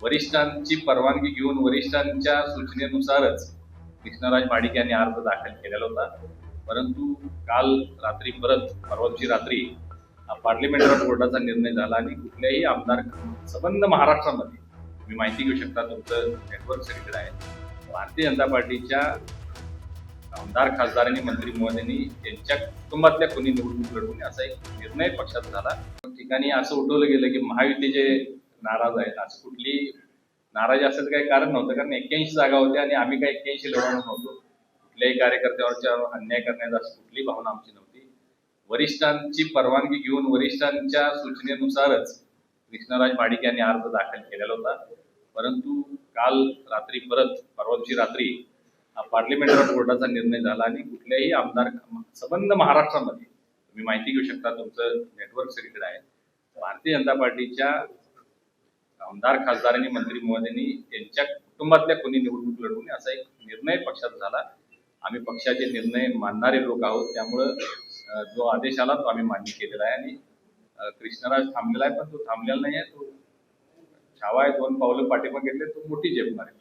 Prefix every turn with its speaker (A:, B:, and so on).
A: वरिष्ठांची परवानगी घेऊन वरिष्ठांच्या सूचनेनुसारच कृष्णराज महाडिक यांनी अर्ज दाखल केलेला होता. परंतु काल रात्री परवा दिवशी रात्री पार्लिमेंटरी बोर्डाचा निर्णय झाला आणि कुठल्याही आमदार संबंध महाराष्ट्रामध्ये तुम्ही माहिती घेऊ शकता, तुमचं नेटवर्क सगळीकडे आहे. भारतीय जनता पार्टीच्या आमदार खासदार आणि मंत्री महोदयांनी त्यांच्या कुटुंबातल्या कोणी निवडणूक लढवून असा एक निर्णय पक्षात झाला. ठिकाणी असं उठवलं गेलं की महायुतीचे नाराज आहेत. असं कुठली नाराजी असेल काही कारण नव्हतं, कारण 81 जागा होत्या आणि आम्ही काही 81 लढवणार नव्हतो. कुठल्याही कार्यकर्त्यावरच्या अन्याय करण्याची असं कुठली भावना आमची नव्हती. वरिष्ठांची परवानगी घेऊन वरिष्ठांच्या सूचनेनुसारच कृष्णराज महाडिक यांनी अर्ज दाखल केलेला होता. परंतु काल रात्री परवा दिवशी रात्री पार्लिमेंटरी बोर्डाचा निर्णय झाला आणि कुठल्याही आमदार संबंध महाराष्ट्रामध्ये तुम्ही माहिती घेऊ शकता, तुमचं नेटवर्क सगळीकडे आहे. भारतीय जनता पार्टीच्या आमदार खासदार आणि मंत्री महोदयांनी त्यांच्या कुटुंबातल्या कोणी निवडणूक लढवून असा एक निर्णय पक्षात झाला. आम्ही पक्षाचे निर्णय मानणारे लोक आहोत, त्यामुळं जो आदेश आला तो आम्ही मान्य केलेला आहे. आणि कृष्णराज थांबलेला आहे, पण तो थांबलेला नाही आहे. तो छावा आहे, 2 पावलं पाठीमागे घेतले, तो मोठी झेप मारेल.